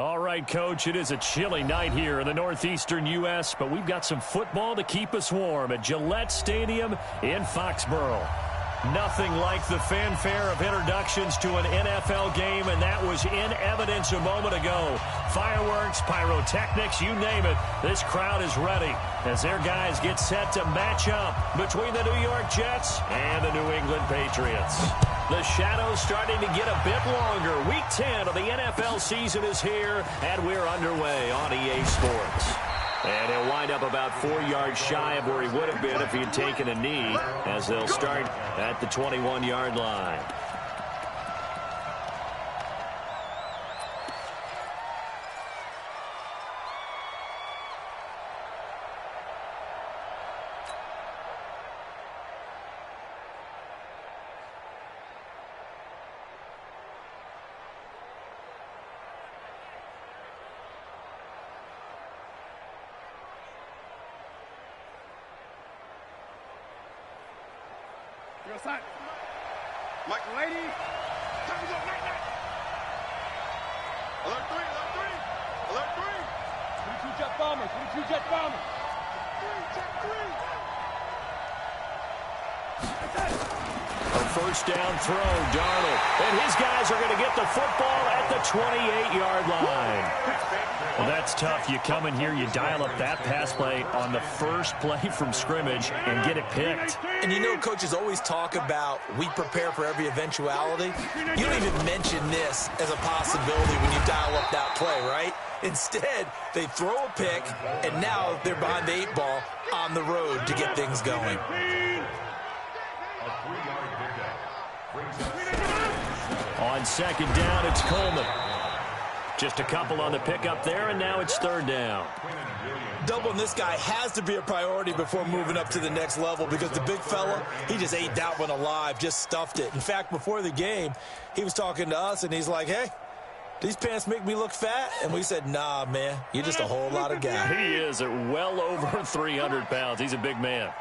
All right, Coach, it is a chilly night here in the northeastern U.S., but we've got some football to keep us warm at Gillette Stadium in Foxborough. Nothing like the fanfare of introductions to an NFL game, and that was in evidence a moment ago. Fireworks, pyrotechnics, you name it. This crowd is ready as their guys get set to match up between the New York Jets and the New England Patriots. The shadows starting to get a bit longer. Week 10 of the NFL season is here, and we're underway on EA Sports. And he'll wind up about 4 yards shy of where he would have been if he had taken a knee, as they'll start at the 21-yard line. Michael Lady. Time to go. Night. Alert 3. Alert 3. 22 jet bombers. 22 jet bombers. 3 jet 3. A first down throw, Darnold. And his guys are going to get the football at the 28-yard line. Well, that's tough. You come in here, you dial up that pass play on the first play from scrimmage and get it picked. And you know, coaches always talk about we prepare for every eventuality. You don't even mention this as a possibility when you dial up that play, right? Instead, they throw a pick, and now they're behind the 8 ball on the road to get things going. On second down, it's Coleman. Just a couple on the pickup there, and now it's third down. Doubling this guy has to be a priority before moving up to the next level, because the big fella, he just ate that one alive, just stuffed it. In fact, before the game, he was talking to us, and he's like, hey, these pants make me look fat? And we said, nah, man, you're just a whole lot of guy. He is at well over 300 pounds. He's a big man.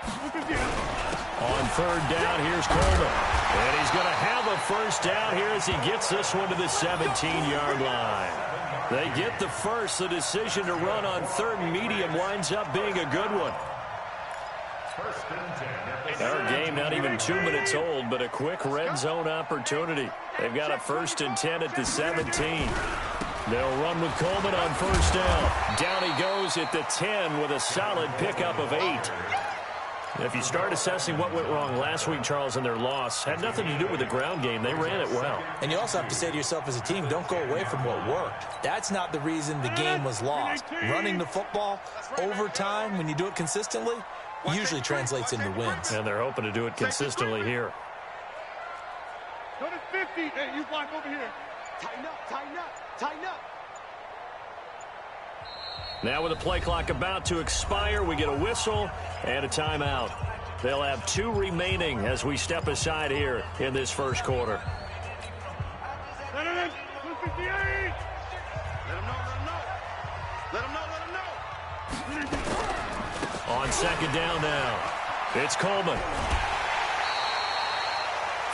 On third down, here's Coleman. And he's going to have a first down here as he gets this one to the 17-yard line. They get the first. The decision to run on third and medium winds up being a good one. Our game not even 2 minutes old, but a quick red zone opportunity. They've got a 1st and 10 at the 17. They'll run with Coleman on first down. Down he goes at the 10 with a solid pickup of 8. If you start assessing what went wrong last week, Charles, in their loss, had nothing to do with the ground game. They ran it well. And you also have to say to yourself as a team, don't go away from what worked. That's not the reason the game was lost. Running the football over time, when you do it consistently, usually translates into wins. And they're hoping to do it consistently here. Go to 50. Hey, you block over here. Tighten up. Now with the play clock about to expire, we get a whistle and a timeout. They'll have 2 remaining as we step aside here in this first quarter. Let him know. On second down now, it's Coleman.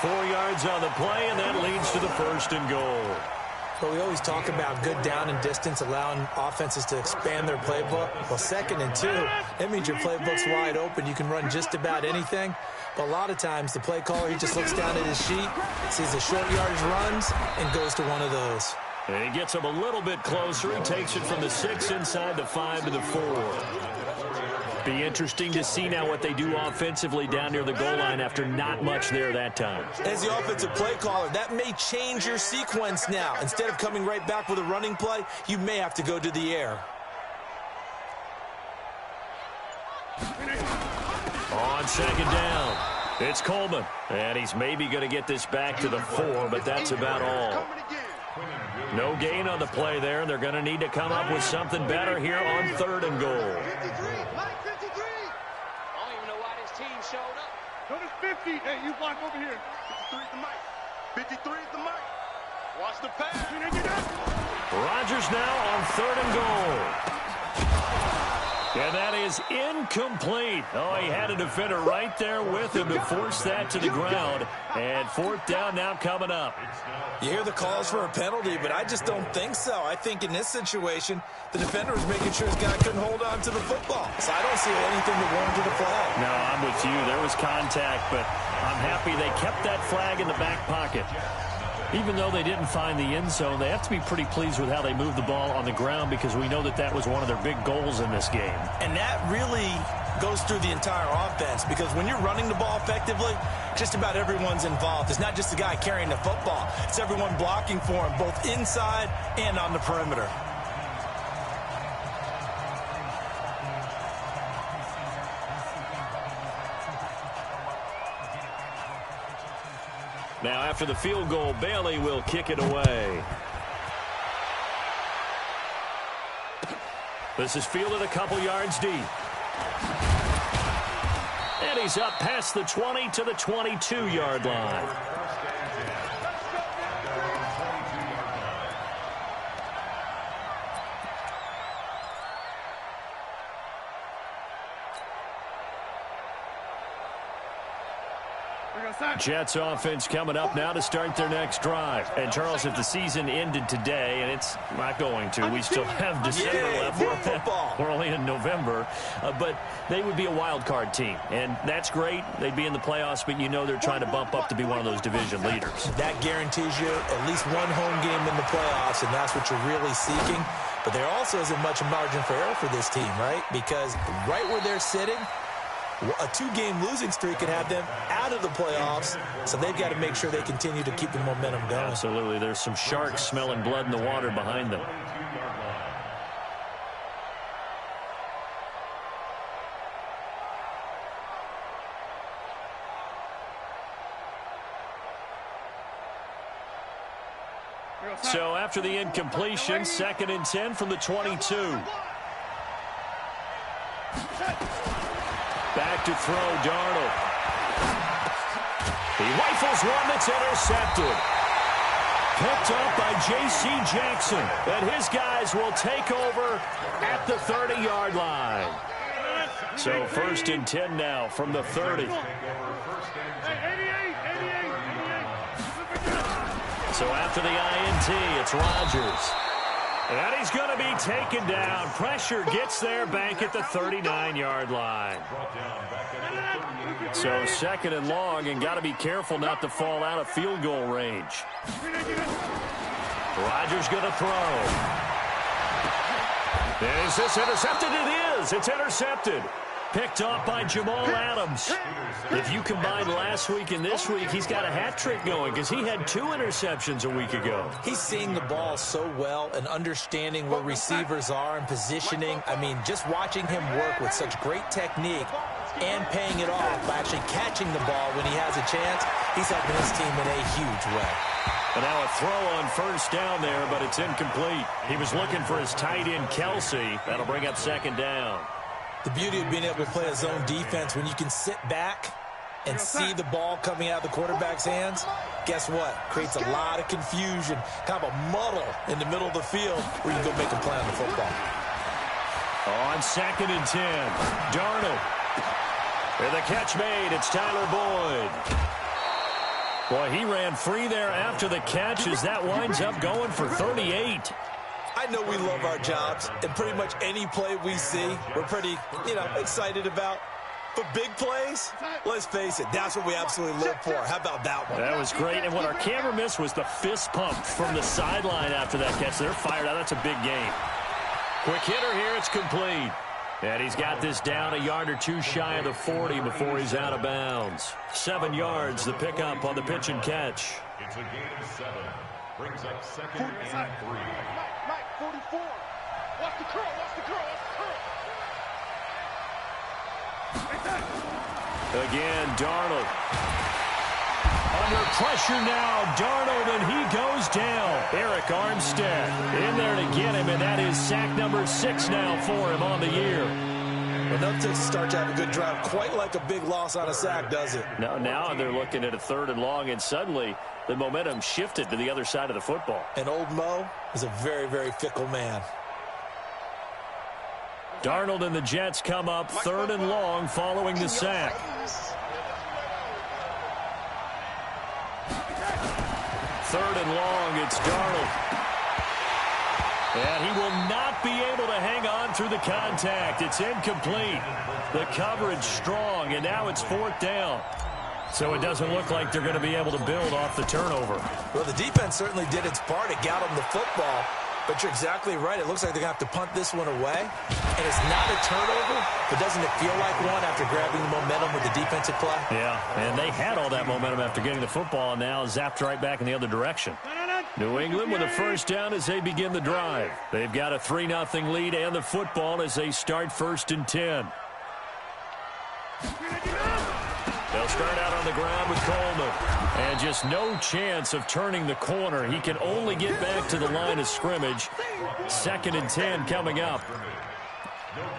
4 yards on the play, and that leads to the 1st and goal. But we always talk about good down and distance, allowing offenses to expand their playbook. Well, 2nd and 2, that means your playbook's wide open. You can run just about anything. But a lot of times, the play caller, he just looks down at his sheet, sees the short yardage runs, and goes to one of those. And he gets him a little bit closer. He takes it from the 6 inside the 5 to the 4. Be interesting to see now what they do offensively down near the goal line after not much there that time. As the offensive play caller, that may change your sequence now. Instead of coming right back with a running play, you may have to go to the air. On second down, it's Coleman. And he's maybe going to get this back to the 4, but that's about all. No gain on the play there, and they're going to need to come up with something better here on 3rd and goal. Go to 50. Hey, you block over here. 53 is the mic. 53 is the mic. Watch the pass. Rodgers now on 3rd and goal. And that is incomplete. Oh, he had a defender right there with him to force that to the ground. And fourth down now coming up. You hear the calls for a penalty, but I just don't think so. I think in this situation, the defender was making sure his guy couldn't hold on to the football. So I don't see anything that warranted a flag. No, I'm with you. There was contact, but I'm happy they kept that flag in the back pocket. Even though they didn't find the end zone, they have to be pretty pleased with how they moved the ball on the ground because we know that that was one of their big goals in this game. And that really goes through the entire offense because when you're running the ball effectively, just about everyone's involved. It's not just the guy carrying the football. It's everyone blocking for him, both inside and on the perimeter. Now, after the field goal, Bailey will kick it away. This is fielded a couple yards deep. And he's up past the 20 to the 22-yard line. Jets offense coming up now to start their next drive. And, Charles, if the season ended today, and it's not going to, we still have December left. We're only in November. But they would be a wild card team. And that's great. They'd be in the playoffs, but you know they're trying to bump up to be one of those division leaders. That guarantees you at least one home game in the playoffs, and that's what you're really seeking. But there also isn't much margin for error for this team, right? Because right where they're sitting, a two-game losing streak could have them out of the playoffs, so they've got to make sure they continue to keep the momentum going. Absolutely. There's some sharks smelling blood in the water behind them. So after the incompletion, 2nd and 10 from the 22. Back to throw, Darnold. He rifles one that's intercepted. Picked up by J.C. Jackson. And his guys will take over at the 30-yard line. So 1st and 10 now from the 30. So after the INT, it's Rodgers. And he's going to be taken down. Pressure gets there back at the 39-yard line. So 2nd and long, and got to be careful not to fall out of field goal range. Rodgers going to throw. Is this intercepted? It is. It's intercepted. Picked off by Jamal Adams. If you combine last week and this week, he's got a hat trick going because he had 2 interceptions a week ago. He's seeing the ball so well and understanding where receivers are and positioning. I mean, just watching him work with such great technique and paying it off by actually catching the ball when he has a chance, he's helping his team in a huge way. And now a throw on 1st down there, but it's incomplete. He was looking for his tight end, Kelsey. That'll bring up 2nd down. The beauty of being able to play a zone defense when you can sit back and see the ball coming out of the quarterback's hands, guess what? Creates a lot of confusion, kind of a muddle in the middle of the field where you can go make a play on the football. On 2nd and 10, Darnold. And the catch made, it's Tyler Boyd. Boy, he ran free there after the catch as that winds up going for 38. I know we love our jobs, and pretty much any play we see, we're pretty, excited about. But big plays, let's face it, that's what we absolutely live for. How about that one? That was great, and what our camera missed was the fist pump from the sideline after that catch. They're fired out. That's a big game. Quick hitter here. It's complete. And he's got this down a yard or 2 shy of the 40 before he's out of bounds. 7 yards, the pickup on the pitch and catch. It's a gain of 7. Brings up 2nd and 3. Mike, 44. Watch the curl, watch the curl, watch the curl. Again, Darnold. Under pressure now, Darnold, and he goes down. Eric Armstead in there to get him, and that is sack number 6 now for him on the year. Enough to start to have a good drive. Quite like a big loss on a sack, does it? Now they're looking at a 3rd and long, and suddenly the momentum shifted to the other side of the football. And old Mo is a very, very fickle man. Darnold and the Jets come up 3rd and long following the sack. 3rd and long, it's Darnold. And he will not be able to hang on through the contact. It's incomplete. The coverage strong, and now it's 4th down. So it doesn't look like they're going to be able to build off the turnover. Well, the defense certainly did its part. It got them the football. But you're exactly right. It looks like they're going to have to punt this one away. And it's not a turnover, but doesn't it feel like one after grabbing the momentum with the defensive play? Yeah, and they had all that momentum after getting the football, and now zapped right back in the other direction. New England with a 1st down as they begin the drive. They've got a 3-0 lead and the football as they start 1st and 10. They'll start out on the ground with Coleman. And just no chance of turning the corner. He can only get back to the line of scrimmage. 2nd and 10 coming up.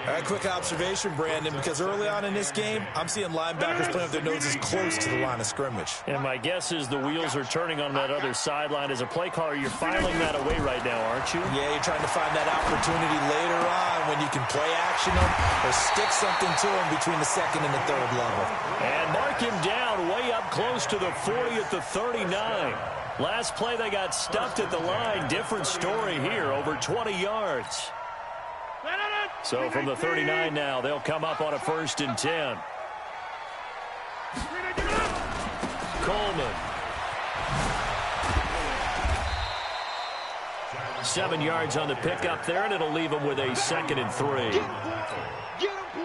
All right, quick observation, Brandon, because early on in this game, I'm seeing linebackers playing with their noses close to the line of scrimmage. And my guess is the wheels are turning on that other sideline. As a play caller, you're filing that away right now, aren't you? Yeah, you're trying to find that opportunity later on when you can play action them or stick something to them between the 2nd and the 3rd level. And mark him down way up close to the 40 at the 39. Last play, they got stuffed at the line. Different story here, over 20 yards. So from the 39 now, they'll come up on a 1st and 10. Coleman. 7 yards on the pickup there, and it'll leave them with a 2nd and 3.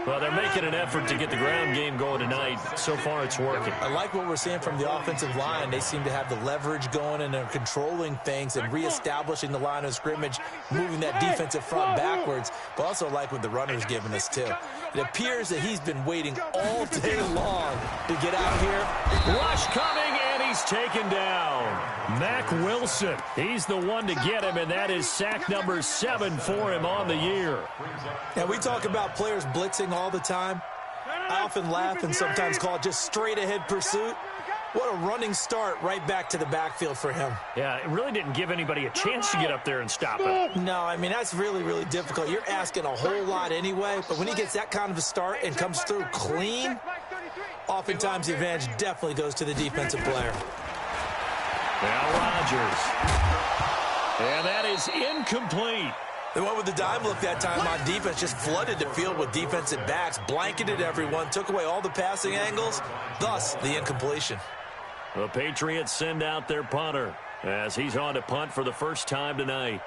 Well, they're making an effort to get the ground game going tonight. So far, it's working. I like what we're seeing from the offensive line. They seem to have the leverage going, and they're controlling things and reestablishing the line of scrimmage, moving that defensive front backwards. But also like what the runner's giving us, too. It appears that he's been waiting all day long to get out here. Rush coming, and he's taken down. Mack Wilson, he's the one to get him, and that is sack number 7 for him on the year. And we talk about players blitzing all the time. I often laugh and sometimes call it just straight-ahead pursuit. What a running start right back to the backfield for him. Yeah, it really didn't give anybody a chance to get up there and stop it. No, I mean, that's really, really difficult. You're asking a whole lot anyway, but when he gets that kind of a start and comes through clean, oftentimes the advantage definitely goes to the defensive player. Now Rodgers. And that is incomplete. They went with the dime look that time on defense, just flooded the field with defensive backs, blanketed everyone, took away all the passing angles, thus the incompletion. The Patriots send out their punter as he's on to punt for the first time tonight.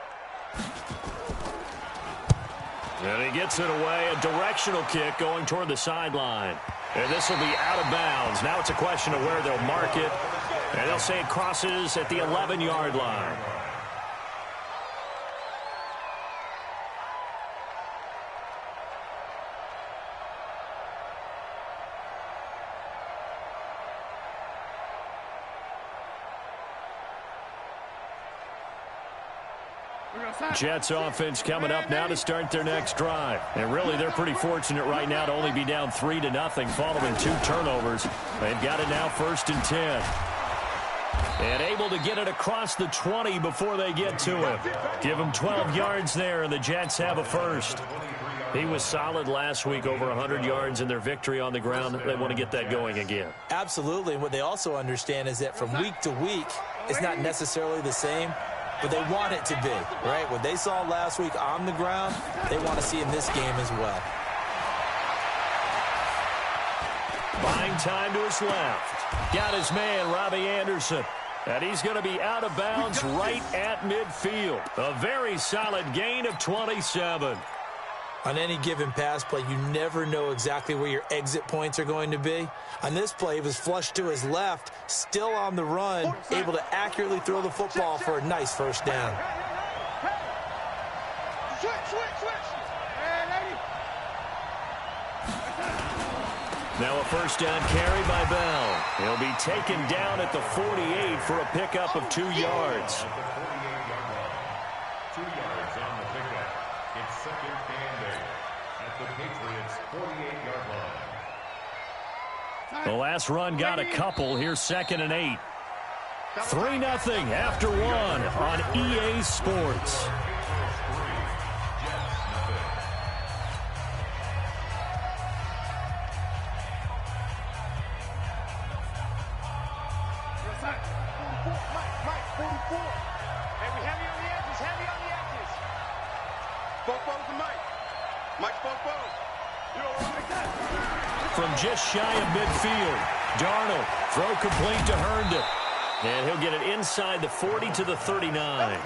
And he gets it away, a directional kick going toward the sideline. And this will be out of bounds. Now it's a question of where they'll mark it. And they'll say it crosses at the 11-yard line. Jets offense coming up now to start their next drive. And really, they're pretty fortunate right now to only be down 3-0 following 2 turnovers. They've got it now 1st and 10. And able to get it across the 20 before they get to him. Give him 12 yards there, and the Jets have a first. He was solid last week, over 100 yards in their victory on the ground. They want to get that going again. Absolutely. And what they also understand is that from week to week, it's not necessarily the same, but they want it to be, right? What they saw last week on the ground, they want to see in this game as well. Buying time to his left. Got his man, Robbie Anderson. And he's going to be out of bounds right at midfield. A very solid gain of 27. On any given pass play, you never know exactly where your exit points are going to be. On this play, he was flushed to his left, still on the run, able to accurately throw the football for a nice first down. Now a first down carry by Bell. He'll be taken down at the 48 for a pickup of 2 yards. 2 yards on the pickup. It's second and 8 at the Patriots' 48-yard line. The last run got a couple. Here's 2nd and 8. 3-0 after 1 on EA Sports. Mike, 44. Hey, we heavy on the edges, heavy on the edges. Both to Mike. Mike's both. You know what like that? From just shy of midfield, Darnold, throw complete to Herndon. And he'll get it inside the 40 to the 39.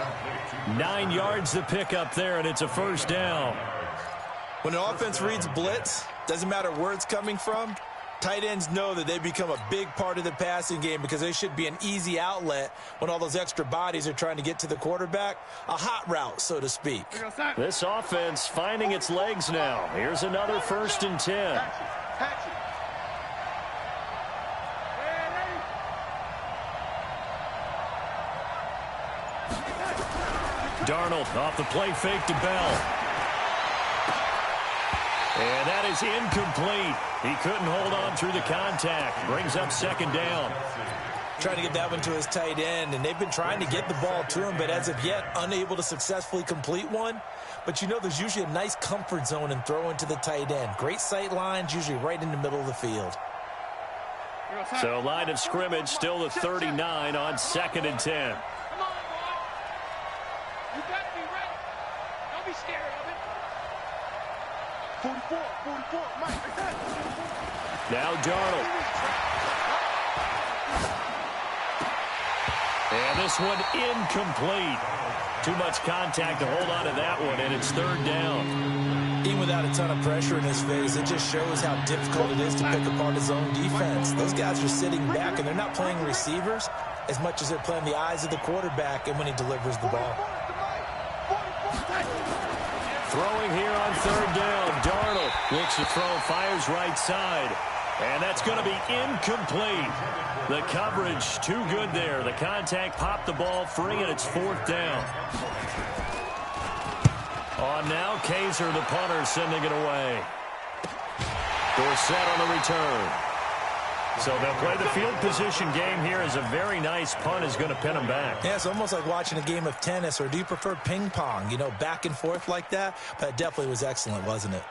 9 yards to pick up there, and it's a first down. When an offense reads blitz, doesn't matter where it's coming from, tight ends know that they become a big part of the passing game because they should be an easy outlet when all those extra bodies are trying to get to the quarterback. A hot route, so to speak. This offense finding its legs now. Here's another 1st and 10. Patch it. Darnold off the play fake to Bell. And that is incomplete. He couldn't hold on through the contact. Brings up 2nd down. Trying to get that one to his tight end, and they've been trying to get the ball to him, but as of yet, unable to successfully complete one. But you know there's usually a nice comfort zone in throwing to the tight end. Great sight lines, usually right in the middle of the field. So line of scrimmage still the 39 on 2nd and 10. Come on, boy. You got to be ready. Don't be scared of it. 44, Mike. Now Darnold. And this one incomplete. Too much contact to hold on to that one, and it's 3rd down. Even without a ton of pressure in his face, it just shows how difficult it is to pick apart his own defense. Those guys are sitting back, and they're not playing receivers as much as they're playing the eyes of the quarterback and when he delivers the ball. Throwing here on 3rd down. Darnold looks to throw, fires right side. And that's going to be incomplete. The coverage too good there. The contact popped the ball free, and it's 4th down. On now, Kaiser, the punter, sending it away. Dorsett on the return. So they'll play the field position game here as a very nice punt is going to pin them back. Yeah, it's almost like watching a game of tennis, or do you prefer ping pong? You know, back and forth like that? But it definitely was excellent, wasn't it?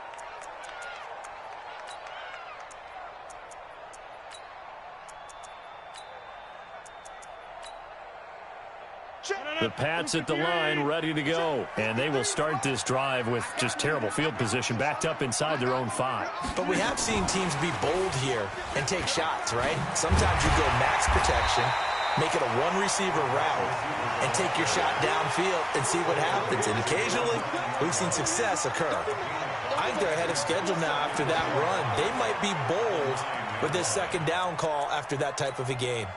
The Pats at the line, ready to go. And they will start this drive with just terrible field position, backed up inside their own 5. But we have seen teams be bold here and take shots, right? Sometimes you go max protection, make it a one-receiver route, and take your shot downfield and see what happens. And occasionally, we've seen success occur. I think they're ahead of schedule now after that run. They might be bold with this 2nd down call after that type of a game.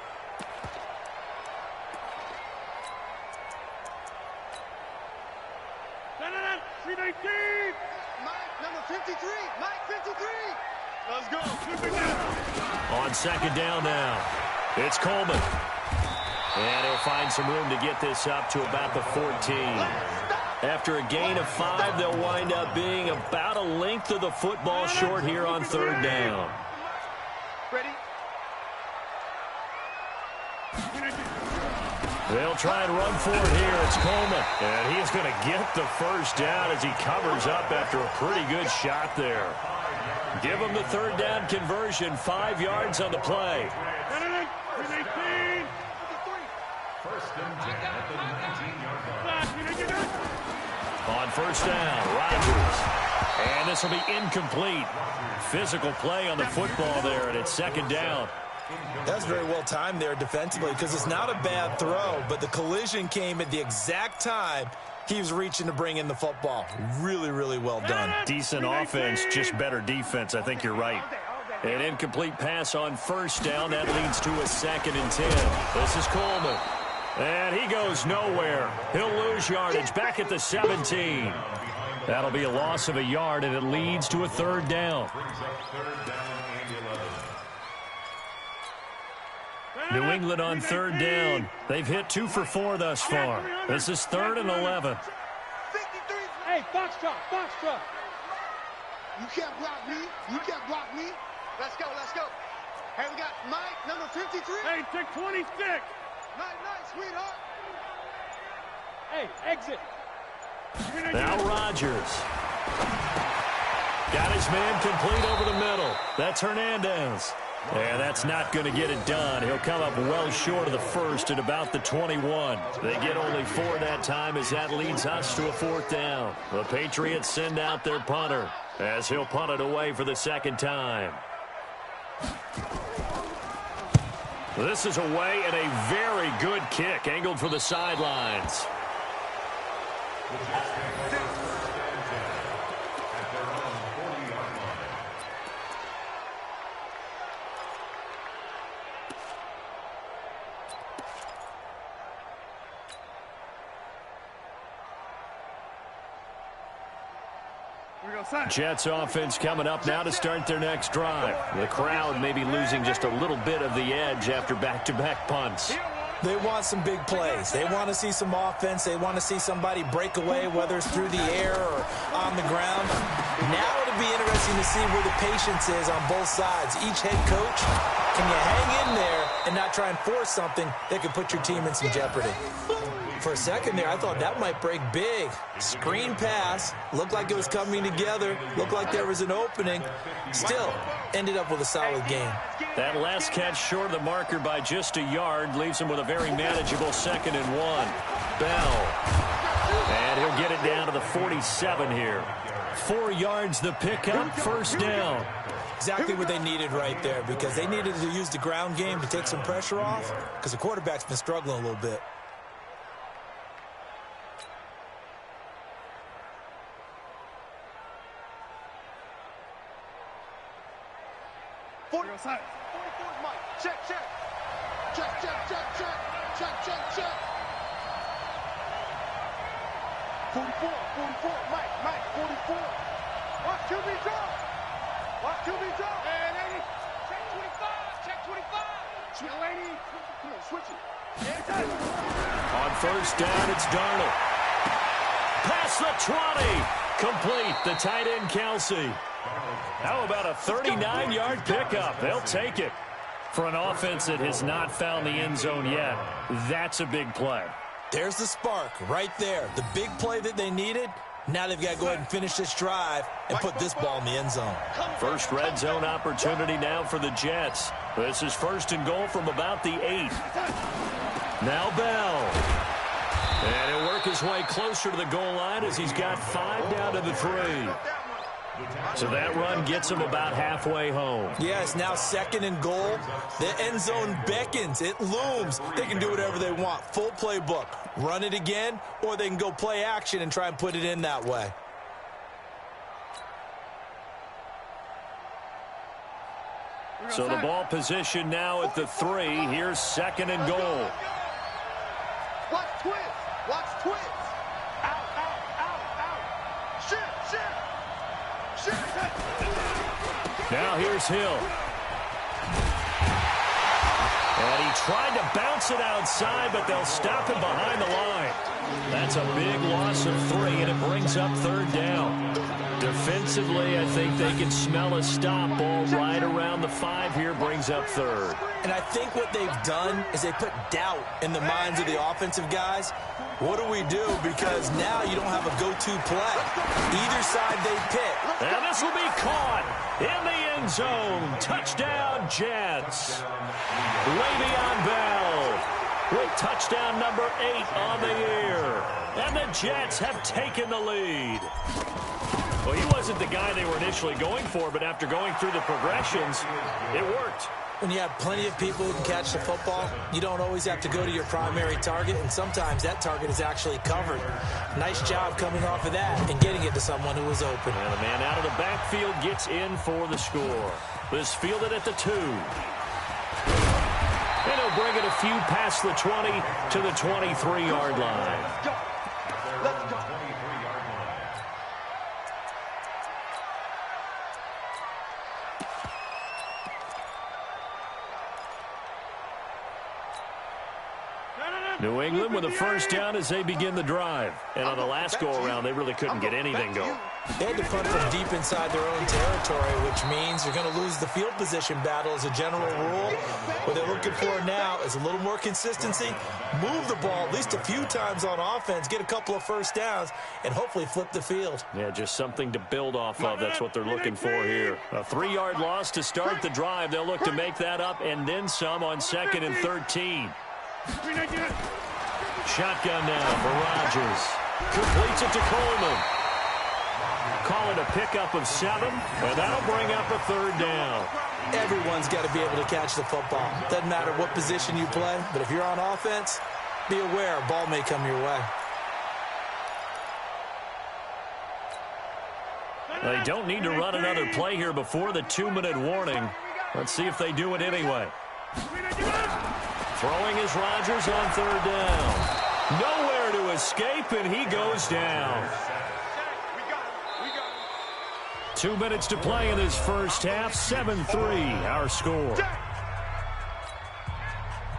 Let's go. On 2nd down now, it's Coleman. And he'll find some room to get this up to about the 14. After a gain of 5, they'll wind up being about a length of the football short here on 3rd down. Ready? They'll try and run for it here. It's Coleman. And he's going to get the 1st down as he covers up after a pretty good shot there. Give him the 3rd down conversion. 5 yards on the play. On 1st down, Rodgers. And this will be incomplete. Physical play on the football there, and it's 2nd down. That's very well timed there defensively because it's not a bad throw, but the collision came at the exact time he was reaching to bring in the football. Really, really well done. Decent offense, just better defense. I think you're right. An incomplete pass on 1st down. That leads to a 2nd and 10. This is Coleman. And he goes nowhere. He'll lose yardage back at the 17. That'll be a loss of a yard, and it leads to a 3rd down. New England on 3rd down. They've hit 2 for 4 thus far. This is 3rd and 11. Hey, Foxtrot. You can't block me. Let's go. Hey, we got Mike, number 53. Hey, take 26. Nice, sweetheart. Hey, exit. Now Rodgers. Got his man complete over the middle. That's Hernandez. And that's not going to get it done. He'll come up well short of the first at about the 21. They get only 4 that time as that leads us to a 4th down. The Patriots send out their punter as he'll punt it away for the second time. This is away and a very good kick angled for the sidelines. Jets offense coming up now to start their next drive. The crowd may be losing just a little bit of the edge after back-to-back punts. They want some big plays. They want to see some offense. They want to see somebody break away, whether it's through the air or on the ground. Now it'll be interesting to see where the patience is on both sides. Each head coach, can you hang in there and not try and force something that could put your team in some jeopardy? For a second there, I thought that might break big. Screen pass. Looked like it was coming together. Looked like there was an opening. Still, ended up with a solid game. That last catch short of the marker by just a yard leaves him with a very manageable 2nd and 1. Bell. And he'll get it down to the 47 here. 4 yards the pickup, 1st down. Exactly what they needed right there, because they needed to use the ground game to take some pressure off, because the quarterback's been struggling a little bit. Check, check. Check, check, check, check. Check, check, check. 44, Mike, 44. Watch QB draw. Watch QB draw. And 80. Check 25. Switch, lady. Come on, switch it. On 1st down, it's Darnold. Past the 20. Complete. The tight end, Kelsey. How about a 39-yard pickup? They'll take it. For an offense that has not found the end zone yet, that's a big play. There's the spark right there. The big play that they needed. Now they've got to go ahead and finish this drive and put this ball in the end zone. First red zone opportunity now for the Jets. This is 1st and goal from about the 8. Now Bell. And he'll work his way closer to the goal line as he's got 5 down to the 3. So that run gets him about halfway home. Yeah, it's now 2nd and goal. The end zone beckons. It looms. They can do whatever they want. Full playbook. Run it again, or they can go play action and try and put it in that way. So the ball position now at the 3. Here's 2nd and goal. Watch twist. Watch twist. Out. Shit. Now here's Hill. And he tried to bounce it outside, but they'll stop him behind the line. That's a big loss of 3, and it brings up 3rd down. Defensively, I think they can smell a stop. Ball right around the 5 here, brings up 3rd. And I think what they've done is they put doubt in the minds of the offensive guys. What do we do? Because now you don't have a go-to play. Either side they pick. And this will be caught in the end zone. Touchdown, Jets. Le'Veon Bell with touchdown number 8 on the year. And the Jets have taken the lead. Well, he wasn't the guy they were initially going for, but after going through the progressions, it worked. When you have plenty of people who can catch the football, you don't always have to go to your primary target, and sometimes that target is actually covered. Nice job coming off of that and getting it to someone who was open. And the man out of the backfield gets in for the score. This fielded at the 2. And he'll bring it a few past the 20 to the 23-yard line. Let's go. New England with a 1st down as they begin the drive. And on the last go-around, they really couldn't get anything going. They had to punt from deep inside their own territory, which means you're going to lose the field position battle as a general rule. What they're looking for now is a little more consistency, move the ball at least a few times on offense, get a couple of first downs, and hopefully flip the field. Yeah, just something to build off of. That's what they're looking for here. A 3-yard loss to start the drive. They'll look to make that up and then some on 2nd and 13. Shotgun now for Rodgers. Completes it to Coleman. Call it a pickup of 7, and that'll bring up a 3rd down. Everyone's got to be able to catch the football. Doesn't matter what position you play, but if you're on offense, be aware a ball may come your way. They don't need to run another play here before the 2-minute warning. Let's see if they do it anyway. Throwing is Rodgers on 3rd down. Nowhere to escape, and he goes down. 2 minutes to play in this first half. 7-3, our score.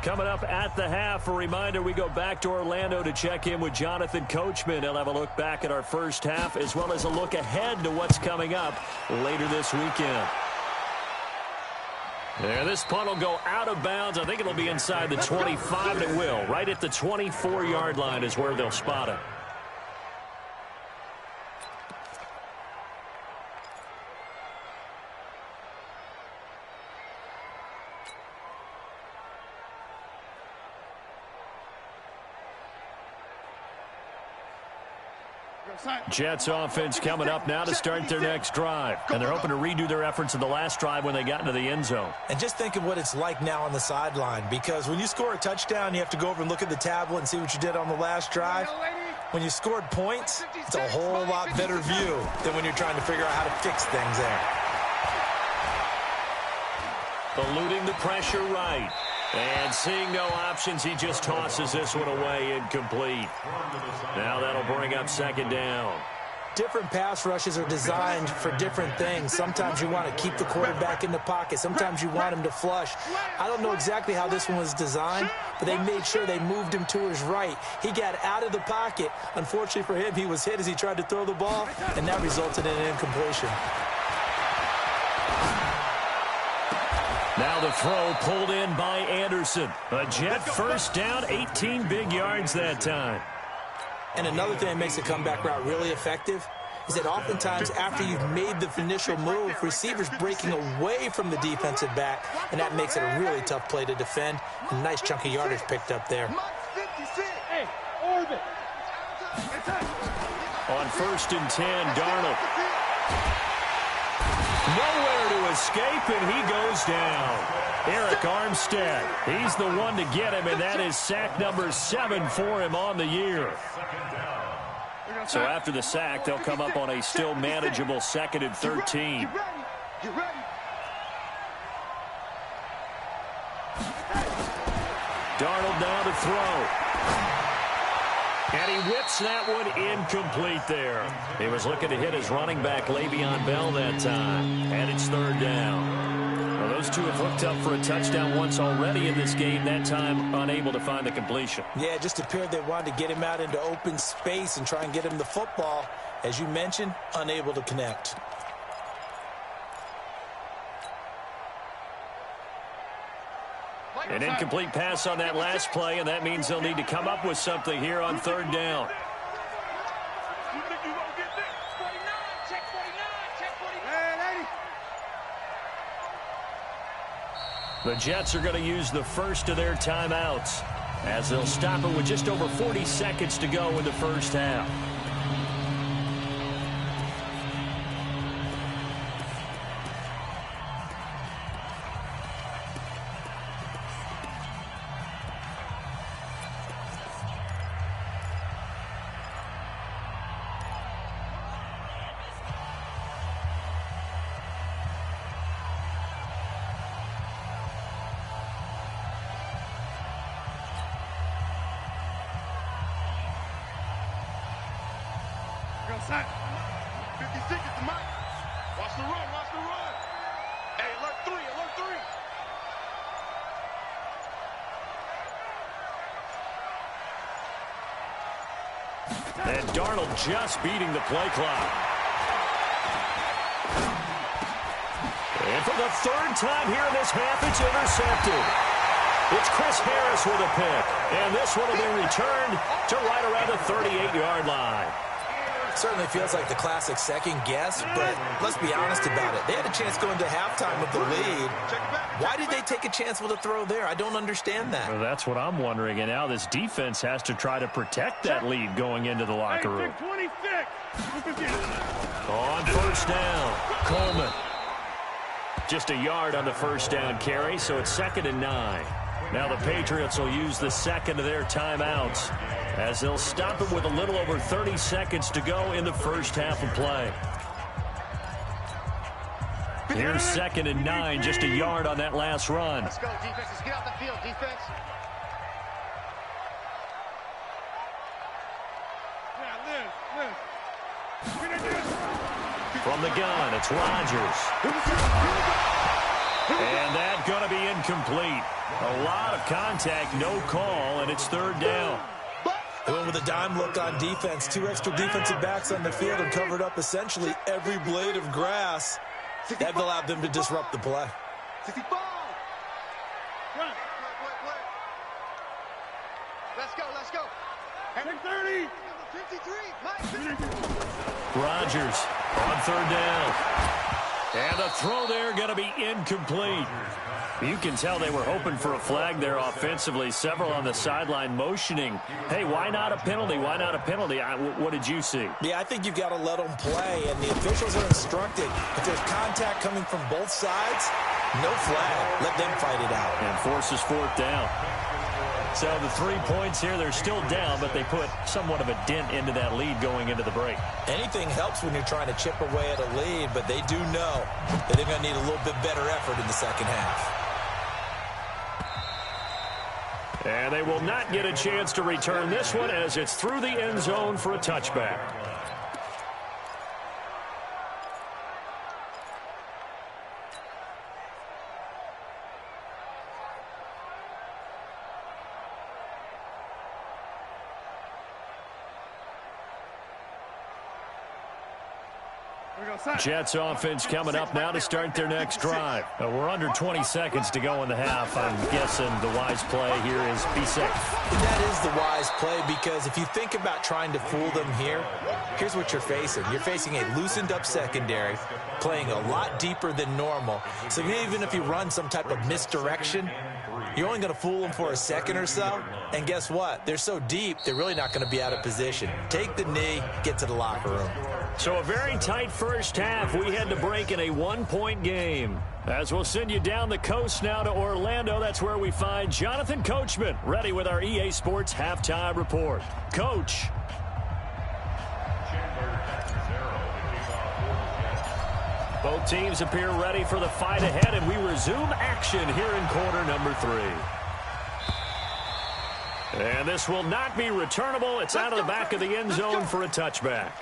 Coming up at the half, a reminder, we go back to Orlando to check in with Jonathan Coachman. He'll have a look back at our first half as well as a look ahead to what's coming up later this weekend. Yeah, this punt will go out of bounds. I think it'll be inside the 25, and it will. Right at the 24-yard line is where they'll spot it. Jets offense coming up now to start their next drive. And they're hoping to redo their efforts in the last drive when they got into the end zone. And just think of what it's like now on the sideline, because when you score a touchdown, you have to go over and look at the tablet and see what you did on the last drive. When you scored points, it's a whole lot better view than when you're trying to figure out how to fix things there. Eluding the pressure right. And seeing no options, he just tosses this one away, incomplete. Now that'll bring up 2nd down. Different pass rushes are designed for different things. Sometimes you want to keep the quarterback in the pocket. Sometimes you want him to flush. I don't know exactly how this one was designed, but they made sure they moved him to his right. He got out of the pocket. Unfortunately for him, he was hit as he tried to throw the ball, and that resulted in an incompletion. Now the throw pulled in by Anderson. A Jet first down, 18 big yards that time. And another thing that makes a comeback route really effective is that oftentimes after you've made the initial move, receivers breaking away from the defensive back, and that makes it a really tough play to defend. A nice chunk of yardage picked up there. Hey, orbit. On 1st and 10, Darnold. Nowhere to escape, and he goes down. Eric Armstead, he's the one to get him, and that is sack number 7 for him on the year. So after the sack, they'll come up on a still manageable 2nd and 13. Darnold now to throw. And he whips that one incomplete there. He was looking to hit his running back, Le'Veon Bell, that time. And it's 3rd down. Well, those two have hooked up for a touchdown once already in this game, that time unable to find the completion. Yeah, it just appeared they wanted to get him out into open space and try and get him the football. As you mentioned, unable to connect. An incomplete pass on that last play, and that means they'll need to come up with something here on 3rd down. The Jets are going to use the first of their timeouts as they'll stop it with just over 40 seconds to go in the first half. Sack. 56 is the mark. Watch the run, watch the run. Hey, alert 3, alert 3. And Darnold just beating the play clock. for the third time here in this half, it's intercepted. It's Chris Harris with a pick, and this one will be returned to right around the 38-yard line. Certainly feels like the classic second guess, but let's be honest about it. They had a chance going to halftime with the lead. Why did they take a chance with a throw there? I don't understand that. Well, that's what I'm wondering, and now this defense has to try to protect that lead going into the locker room. 26. On first down, Coleman. Just a yard on the first down carry, so it's 2nd and 9. Now the Patriots will use the second of their timeouts as they'll stop it with a little over 30 seconds to go in the first half of play. Here's 2nd and 9, just a yard on that last run. Let's go, defense. Let's get out the field, defense. From the gun, it's Rodgers. And that's going to be incomplete. A lot of contact, no call, and it's 3rd down. They went with a dime look on defense. 2 extra defensive backs on the field and covered up essentially every blade of grass. That allowed them to disrupt the play. 65. Run. Let's go. 30. 53. Rodgers on 3rd down. And a throw there going to be incomplete. You can tell they were hoping for a flag there offensively. Several on the sideline motioning. Hey, why not a penalty? Why not a penalty? What did you see? Yeah, I think you've got to let them play, and the officials are instructed. If there's contact coming from both sides, no flag. Let them fight it out. And forces 4th down. So the 3 points here, they're still down, but they put somewhat of a dent into that lead going into the break. Anything helps when you're trying to chip away at a lead, but they do know that they're going to need a little bit better effort in the second half. And they will not get a chance to return this one as it's through the end zone for a touchback. Jets offense coming up now to start their next drive. We're under 20 seconds to go in the half. I'm guessing the wise play here is be safe. That is the wise play, because if you think about trying to fool them here, here's what you're facing. You're facing a loosened up secondary, playing a lot deeper than normal. So even if you run some type of misdirection, you're only going to fool them for a second or so. And guess what? They're so deep, they're really not going to be out of position. Take the knee, get to the locker room. So a very tight first half. We had to break in a 1-point game. As we'll send you down the coast now to Orlando, that's where we find Jonathan Coachman ready with our EA Sports Halftime Report. Coach. Both teams appear ready for the fight ahead, and we resume action here in quarter number 3. And this will not be returnable. It's out of the back of the end zone for a touchback.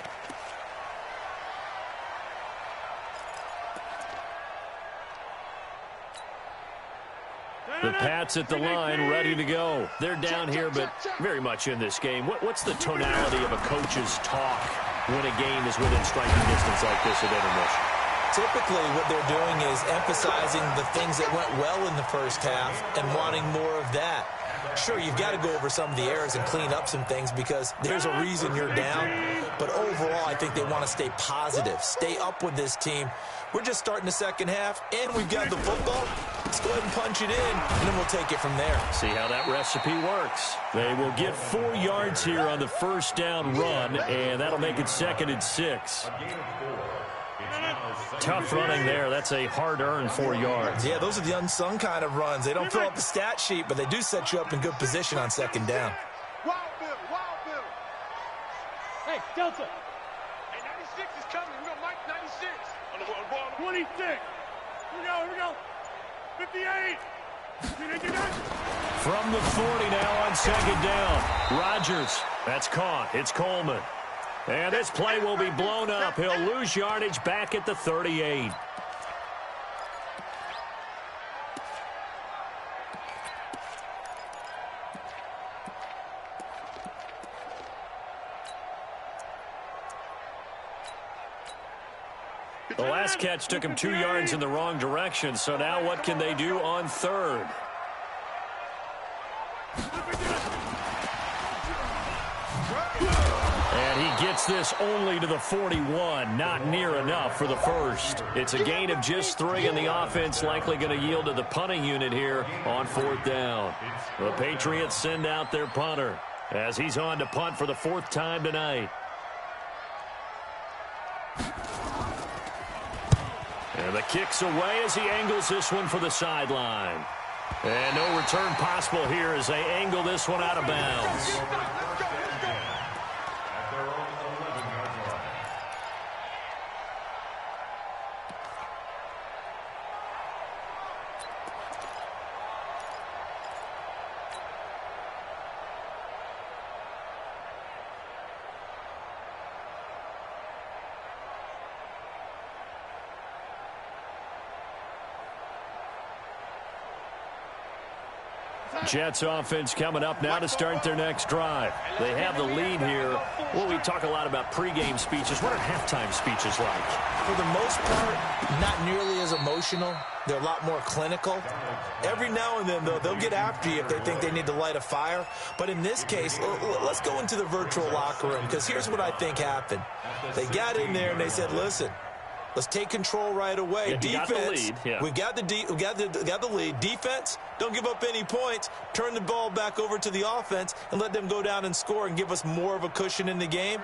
The Pats at the line, ready to go. They're down here, but very much in this game. What's the tonality of a coach's talk when a game is within striking distance like this at intermission? Typically, what they're doing is emphasizing the things that went well in the first half and wanting more of that. Sure, you've got to go over some of the errors and clean up some things because there's a reason you're down. But overall, I think they want to stay positive, stay up with this team. We're just starting the second half, and we've got the football. Let's go ahead and punch it in, and then we'll take it from there. See how that recipe works. They will get 4 yards here on the first down run, and that'll make it 2nd and 6. Tough running there. That's a hard-earned 4 yards. Yeah, those are the unsung kind of runs. They don't fill up the stat sheet, but they do set you up in good position on second down. Wild Bill. Hey, Delta. Hey, 96 is coming. We got Mike 96. 26. Here we go. 58. From the 40 now on second down. Rodgers. That's caught. It's Coleman. And this play will be blown up. He'll lose yardage back at the 38. The last catch took him 2 yards in the wrong direction, so now what can they do on third? And he gets this only to the 41, not near enough for the first. It's a gain of just 3, and the offense likely going to yield to the punting unit here on 4th down. The Patriots send out their punter as he's on to punt for the 4th time tonight. And the kick's away as he angles this one for the sideline. And no return possible here as they angle this one out of bounds. Jets offense coming up now to start their next drive. They have the lead here. Well, we talk a lot about pregame speeches. What are halftime speeches like? For the most part, not nearly as emotional. They're a lot more clinical. Every now and then, though, they'll get after you if they think they need to light a fire. But in this case, let's go into the virtual locker room, because here's what I think happened. They got in there and they said, listen, let's take control right away. Yeah, defense, got the lead. Yeah. we got the lead. Defense, don't give up any points. Turn the ball back over to the offense and let them go down and score and give us more of a cushion in the game.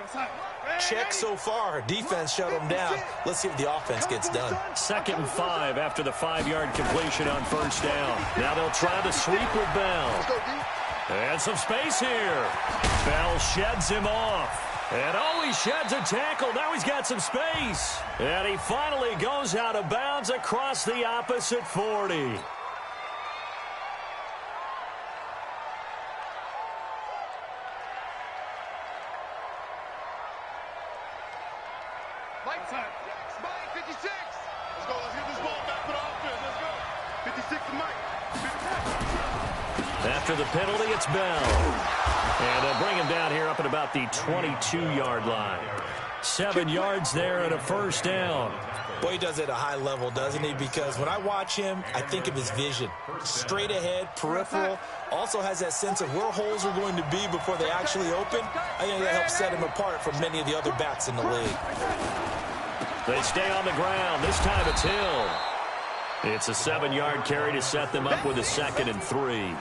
Check so far. Defense shut them down. Let's see if the offense gets done. 2nd and 5 after the 5-yard completion on 1st down. Now they'll try the sweep with Bell. And some space here. Bell sheds him off. And he sheds a tackle. Now he's got some space. And he finally goes out of bounds across the opposite 40. Mike, 56. Let's go. Let's get this ball back for the offense. Let's go. 56 to Mike. After the penalty, it's Bell. And they'll bring him down here up at about the 22-yard line. 7 yards there and a 1st down. Boy, he does it at a high level, doesn't he? Because when I watch him, I think of his vision. Straight ahead, peripheral. Also has that sense of where holes are going to be before they actually open. I think that helps set him apart from many of the other backs in the league. They stay on the ground. This time it's Hill. It's a 7-yard carry to set them up with a 2nd and 3.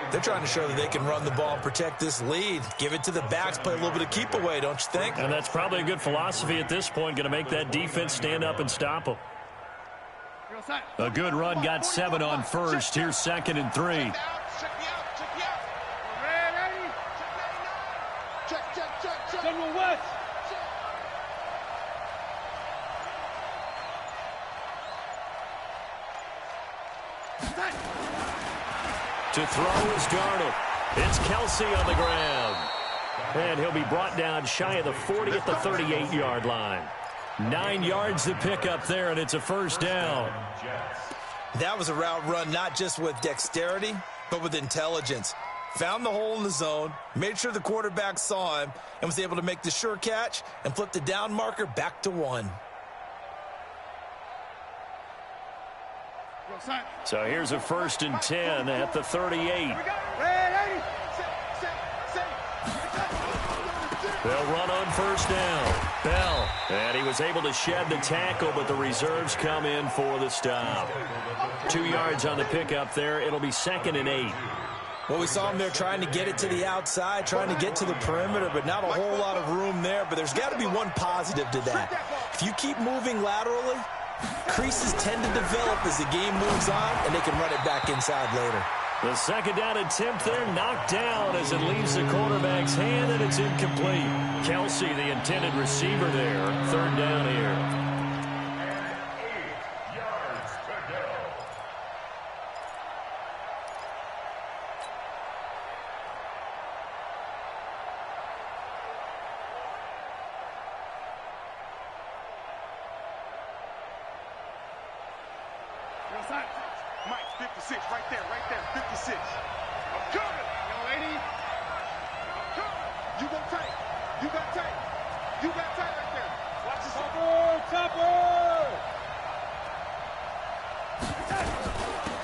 They're trying to show that they can run the ball and protect this lead. Give it to the backs, play a little bit of keep away, don't you think? And that's probably a good philosophy at this point, going to make that defense stand up and stop them. A good run, got 7 on 1st. Here's 2nd and 3. Check me out. Ready? Check. General West. To throw is Darnold. It's Kelsey on the ground. And he'll be brought down shy of the 40 at the 38-yard line. 9 yards to pick up there, and it's a 1st down. That was a route run not just with dexterity, but with intelligence. Found the hole in the zone, made sure the quarterback saw him, and was able to make the sure catch and flip the down marker back to 1. So here's a 1st and 10 at the 38. They'll run on 1st down. Bell. And he was able to shed the tackle, but the reserves come in for the stop. 2 yards on the pickup there. It'll be 2nd and 8. Well, we saw him there trying to get it to the outside, trying to get to the perimeter, but not a whole lot of room there. But there's got to be one positive to that. If you keep moving laterally, creases tend to develop as the game moves on, and they can run it back inside later. The 2nd down attempt there knocked down as it leaves the quarterback's hand, and it's incomplete. Kelsey, the intended receiver there. 3rd down here. Mike, 56, right there, 56. I'm coming, young lady. I'm coming. You go tight. You got tight. You got tight right there. Watch this. Topper!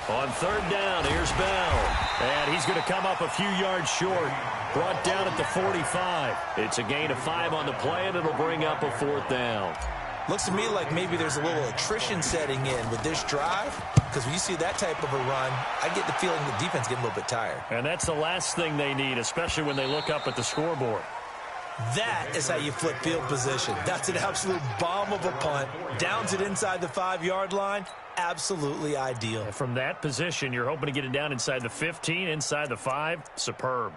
On third down, here's Bell. And he's going to come up a few yards short. Brought down at the 45. It's a gain of 5 on the play, and it'll bring up a 4th down. Looks to me like maybe there's a little attrition setting in with this drive, because when you see that type of a run, I get the feeling the defense getting a little bit tired. And that's the last thing they need, especially when they look up at the scoreboard. That is how you flip field position. That's an absolute bomb of a punt. Downs it inside the 5-yard line. Absolutely ideal. And from that position, you're hoping to get it down inside the 15, inside the 5. Superb.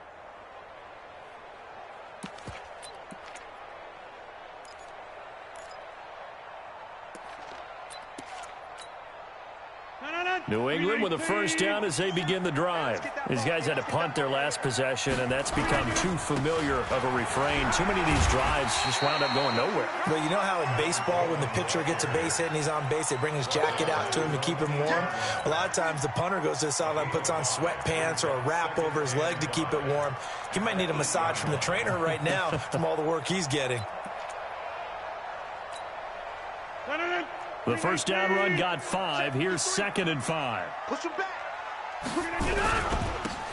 New England with a first down as they begin the drive. These guys had to punt their last possession, and that's become too familiar of a refrain. Too many of these drives just wound up going nowhere. Well, you know how in baseball when the pitcher gets a base hit and he's on base, they bring his jacket out to him to keep him warm? A lot of times the punter goes to the sideline, puts on sweatpants or a wrap over his leg to keep it warm. He might need a massage from the trainer right now from all the work he's getting. The first down run got 5. Here's 2nd and 5. Push him back.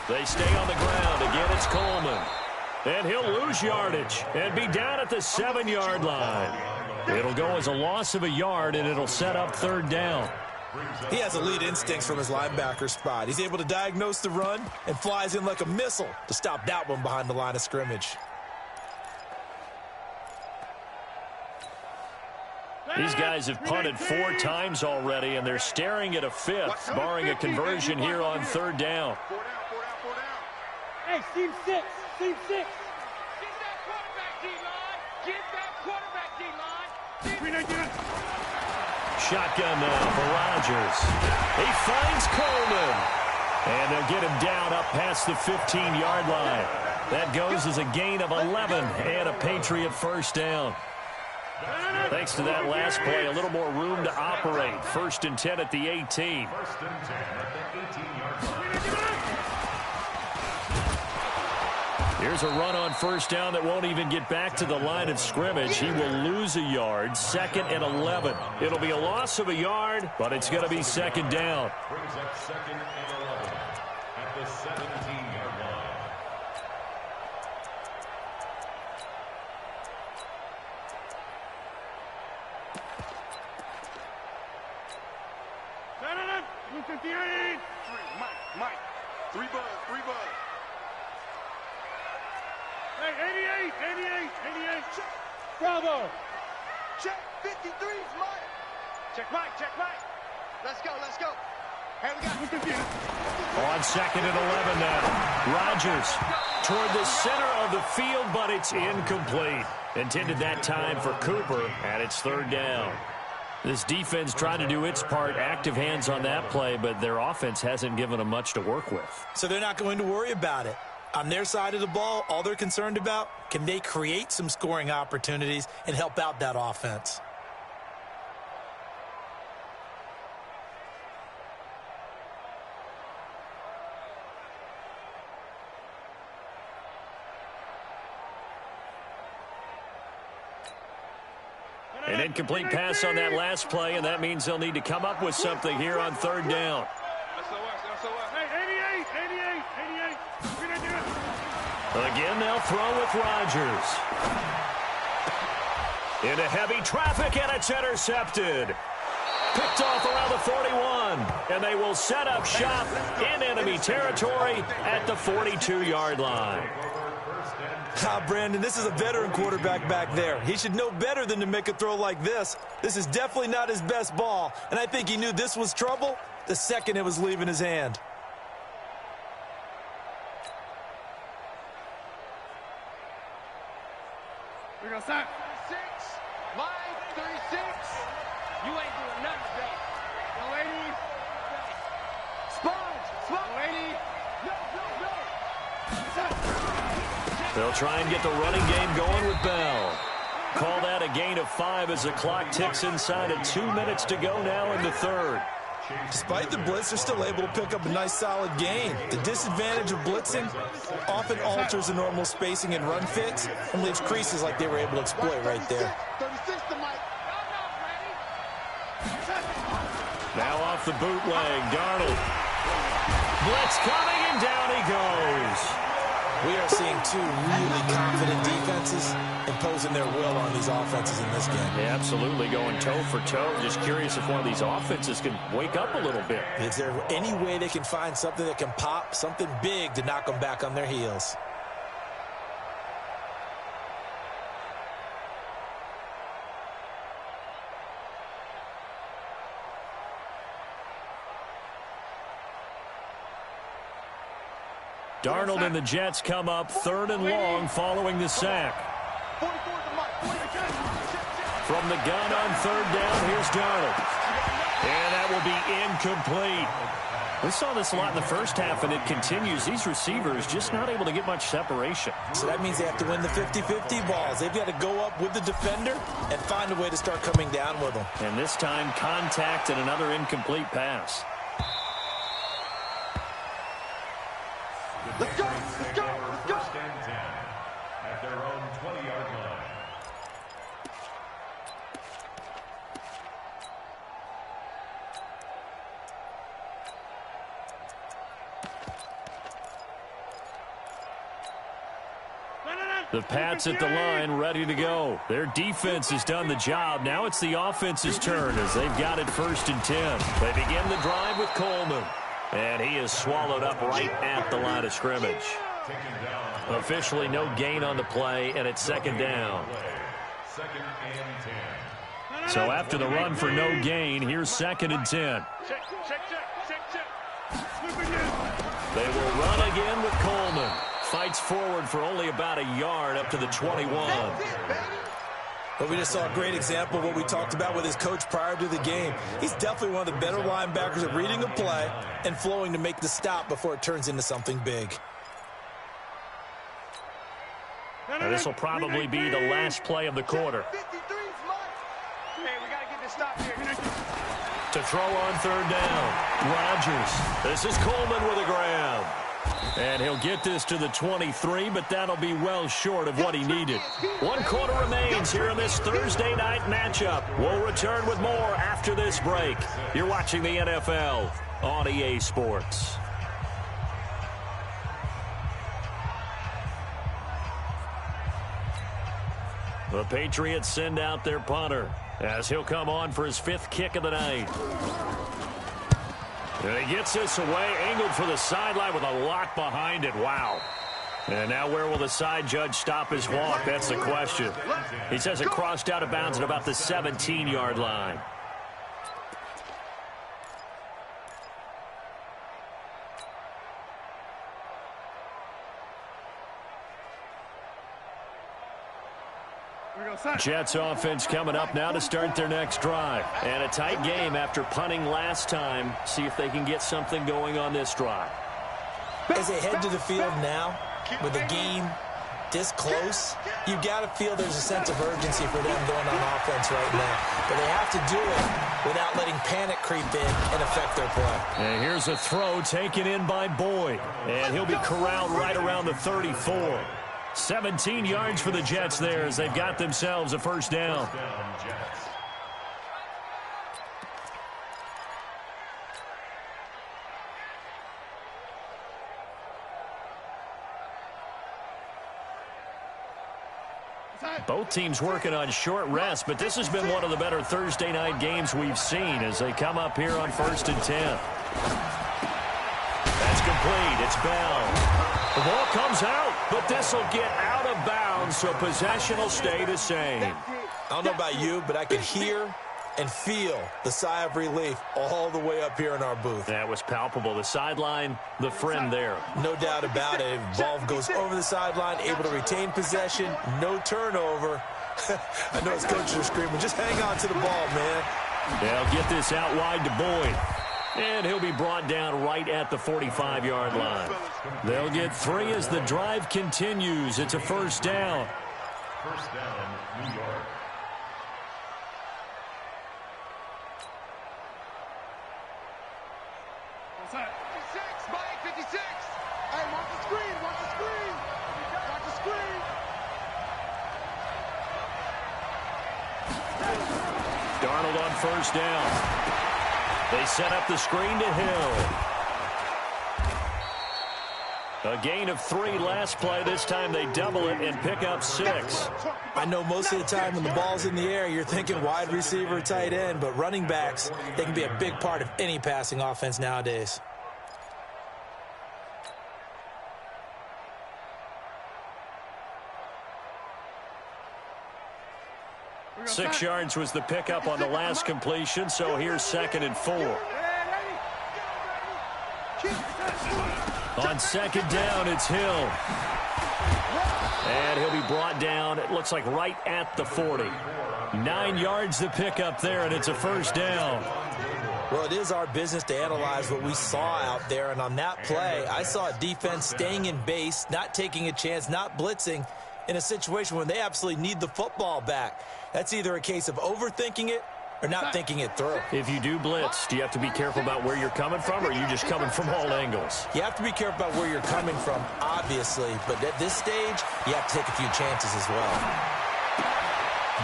They stay on the ground. Again, it's Coleman. And he'll lose yardage and be down at the 7-yard line. It'll go as a loss of a yard, and it'll set up 3rd down. He has elite instincts from his linebacker spot. He's able to diagnose the run and flies in like a missile to stop that one behind the line of scrimmage. These guys have punted 4 times already, and they're staring at a 5th, barring a conversion here on 3rd down. 4 down. Hey, team 6. Team 6. Get that quarterback, D-line. Get that quarterback, D-line. Shotgun now for Rodgers. He finds Coleman. And they'll get him down up past the 15-yard line. That goes as a gain of 11 and a Patriot first down. Thanks to that last play, a little more room to operate. 1st and 10 at the 18. Here's a run on first down that won't even get back to the line of scrimmage. He will lose a yard. 2nd and 11. It'll be a loss of a yard, but it's going to be 2nd down. Brings up 2nd and 11 at the 17-yard line. Mike. 3 buzz. Hey, 88. Check. Bravo. Check. 53's Mike. Check Mike. Let's go. Hey, we got On 2nd and 11 now. Rodgers toward the center of the field, but it's incomplete. Intended that time for Cooper, and it's 3rd down. This defense tried to do its part, active hands on that play, but their offense hasn't given them much to work with. So they're not going to worry about it. On their side of the ball, all they're concerned about, can they create some scoring opportunities and help out that offense? An incomplete pass on that last play, and that means they'll need to come up with something here on 3rd down. Hey, 88. Again, they'll throw with Rodgers. Into heavy traffic, and it's intercepted. Picked off around the 41, and they will set up shop in enemy territory at the 42-yard line. Brandon, this is a veteran quarterback back there. He should know better than to make a throw like this. This is definitely not his best ball, and I think he knew this was trouble the second it was leaving his hand. We're going to start. 36. Mike, 36. You ain't doing nothing today. Go, lady. Sponge. Go, lady. They'll try and get the running game going with Bell. Call that a gain of 5 as the clock ticks inside of 2 minutes to go now in the 3rd. Despite the blitz, they're still able to pick up a nice solid gain. The disadvantage of blitzing often alters the normal spacing and run fits and leaves creases like they were able to exploit right there. 36 to Mike. Now off the bootleg, Darnold. blitz coming, and down he goes. We are seeing two really confident defenses imposing their will on these offenses in this game. Yeah, absolutely, going toe for toe. Just curious if one of these offenses can wake up a little bit. Is there any way they can find something that can pop, something big to knock them back on their heels? Darnold and the Jets come up 3rd and long following the sack. From the gun on 3rd down, here's Darnold. And that will be incomplete. We saw this a lot in the first half, and it continues. These receivers just not able to get much separation. So that means they have to win the 50-50 balls. They've got to go up with the defender and find a way to start coming down with them. And this time, contact and another incomplete pass. Let's go, let's go, let's go. 1st and 10 at their own 20-yard line. The Pats at the line, ready to go. Their defense has done the job. Now it's the offense's turn as they've got it 1st and 10. They begin the drive with Coleman. And he is swallowed up right at the line of scrimmage. Officially no gain on the play, and it's 2nd down. 2nd and 10. So after the run for no gain, here's 2nd and 10. They will run again with Coleman. Fights forward for only about a yard up to the 21. But we just saw a great example of what we talked about with his coach prior to the game. He's definitely one of the better linebackers at reading a play and flowing to make the stop before it turns into something big. And this will probably be the last play of the quarter. Hey, we got to get this stop here. To throw on 3rd down, Rodgers. This is Coleman with a grab. And he'll get this to the 23, but that'll be well short of what he needed. 1 quarter remains here in this Thursday night matchup. We'll return with more after this break. You're watching the NFL on EA Sports. The Patriots send out their punter as he'll come on for his 5th kick of the night. And he gets this away, angled for the sideline with a lot behind it. Wow. And now where will the side judge stop his walk? That's the question. He says it crossed out of bounds at about the 17-yard line. Jets offense coming up now to start their next drive. And a tight game after punting last time. See if they can get something going on this drive. As they head to the field now, with the game this close, you've got to feel there's a sense of urgency for them going on offense right now. But they have to do it without letting panic creep in and affect their play. And here's a throw taken in by Boyd. And he'll be corralled right around the 34. 17 yards for the Jets there as they've got themselves a 1st down. Both teams working on short rest, but this has been one of the better Thursday night games we've seen as they come up here on 1st and 10. That's complete. It's Bell. The ball comes out, but this will get out of bounds, so possession will stay the same. I don't know about you, but I could hear and feel the sigh of relief all the way up here in our booth. That was palpable. The sideline, the friend there. No doubt about it. Ball goes over the sideline, able to retain possession, no turnover. I know his coaches are screaming, just hang on to the ball, man. They'll get this out wide to Boyd. And he'll be brought down right at the 45-yard line. They'll get 3 as the drive continues. It's a 1st down. 1st down, New York. What's that? 56, Mike, 56. Hey, watch the screen, watch the screen. Watch the screen. Darnold on 1st down. They set up the screen to Hill. A gain of 3 last play. This time they double it and pick up 6. I know most of the time when the ball's in the air, you're thinking wide receiver, tight end, but running backs, they can be a big part of any passing offense nowadays. 6 yards was the pickup on the last completion, so here's 2nd and 4. On 2nd down, it's Hill. And he'll be brought down, it looks like right at the 40. 9 yards the pickup there, and it's a 1st down. Well, it is our business to analyze what we saw out there, and on that play, I saw a defense staying in base, not taking a chance, not blitzing, in a situation where they absolutely need the football back. That's either a case of overthinking it or not thinking it through. If you do blitz, do you have to be careful about where you're coming from, or are you just coming from all angles? You have to be careful about where you're coming from, obviously, but at this stage, you have to take a few chances as well.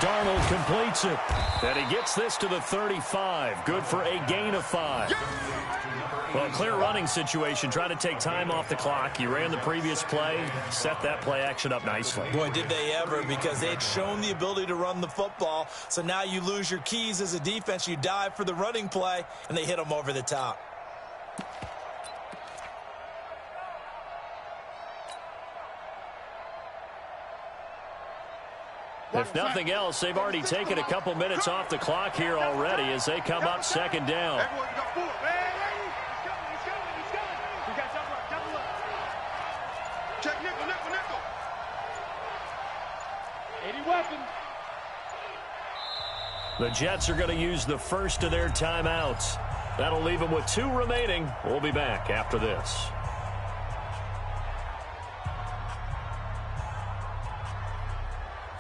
Darnold completes it, and he gets this to the 35. Good for a gain of 5. Well, clear running situation. Try to take time off the clock. You ran the previous play, set that play action up nicely. Boy, did they ever, because they had shown the ability to run the football. So now you lose your keys as a defense. You dive for the running play, and they hit them over the top. If nothing else, they've already taken a couple minutes off the clock here already as they come up 2nd down. Check nickel, nickel, nickel. 80 weapons. The Jets are going to use the first of their timeouts. That'll leave them with 2 remaining. We'll be back after this.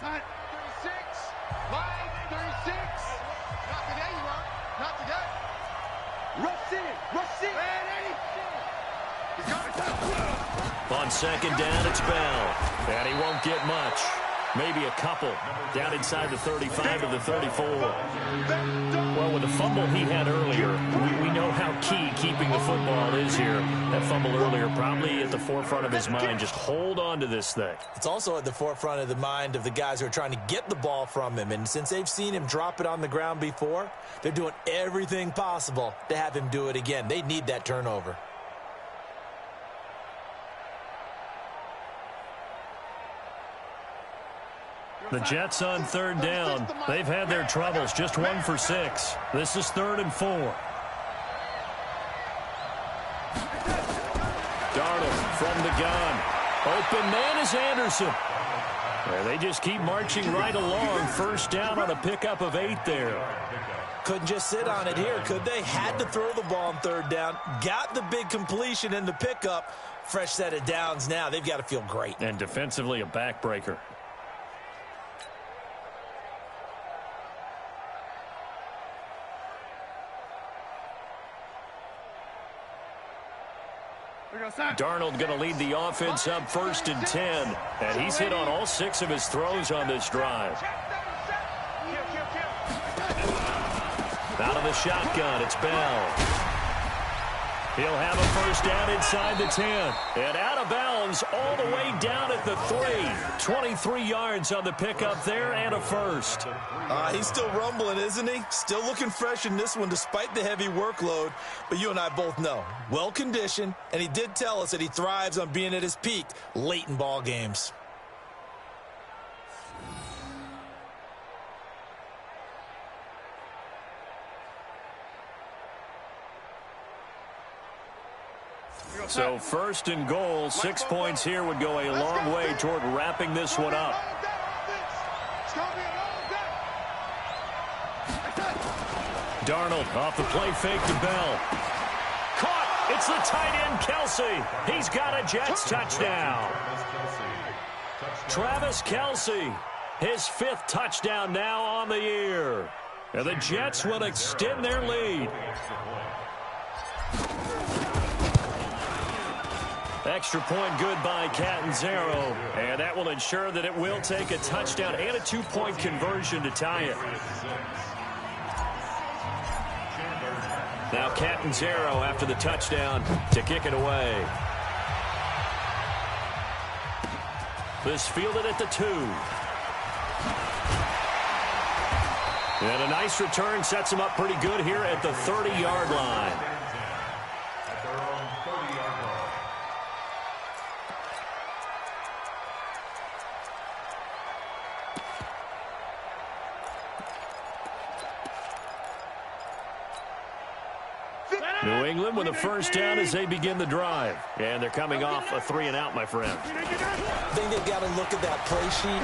Not 36. Line 36. Not today, you are. Not today. Rush in. Rush in. He's coming. On 2nd down, it's Bell. And he won't get much. Maybe a couple. Down inside the 35 to the 34. Well, with the fumble he had earlier, we know how key keeping the football is here. That fumble earlier probably at the forefront of his mind. Just hold on to this thing. It's also at the forefront of the mind of the guys who are trying to get the ball from him. And since they've seen him drop it on the ground before, they're doing everything possible to have him do it again. They need that turnover. The Jets on 3rd down. They've had their troubles. Just 1 for 6. This is 3rd and 4. Darnold from the gun. Open man is Anderson. And they just keep marching right along. 1st down on a pickup of 8 there. Couldn't just sit on it here, could they? Had to throw the ball on 3rd down. Got the big completion in the pickup. Fresh set of downs now. They've got to feel great. And defensively a backbreaker. Darnold going to lead the offense up 1st and 10. And he's hit on all 6 of his throws on this drive. Out of the shotgun, it's Bell. He'll have a 1st down inside the 10. And out of bounds all the way down at the 3. 23 yards on the pickup there and a 1st. He's still rumbling, isn't he? Still looking fresh in this one despite the heavy workload. But you and I both know, well-conditioned, and he did tell us that he thrives on being at his peak late in ball games. So 1st and goal, 6 points here would go a long way toward wrapping this one up. Darnold off the play fake to Bell. Caught! It's the tight end, Kelce. He's got a Jets touchdown. Travis Kelce, his 5th touchdown now on the year. And the Jets will extend their lead. Extra point good by Catanzaro, and that will ensure that it will take a touchdown and a 2-point conversion to tie it. Now Catanzaro after the touchdown to kick it away. This fielded at the 2. And a nice return sets him up pretty good here at the 30-yard line. At their own 30-yard line. New England with a first down as they begin the drive. And they're coming off a 3-and-out, my friend. I think they've got to look at that play sheet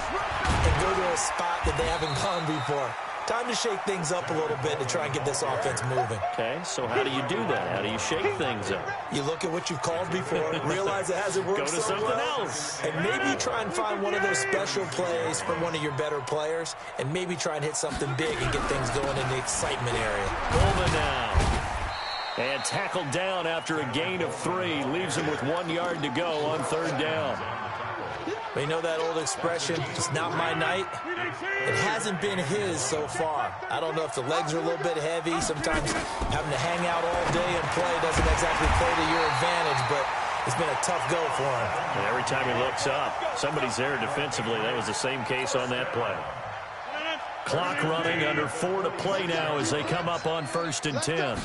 and go to a spot that they haven't gone before. Time to shake things up a little bit to try and get this offense moving. Okay, so how do you do that? How do you shake things up? You look at what you've called before, realize it hasn't worked Go to so something well, else. and maybe try and find one of those special plays from one of your better players, and maybe try and hit something big and get things going in the excitement area. Coleman now. And tackled down after a gain of 3. Leaves him with 1 yard to go on 3rd down. But you know that old expression, it's not my night? It hasn't been his so far. I don't know if the legs are a little bit heavy. Sometimes having to hang out all day and play doesn't exactly play to your advantage, but it's been a tough go for him. And every time he looks up, somebody's there defensively. That was the same case on that play. Clock running, under 4 to play now as they come up on 1st and 10.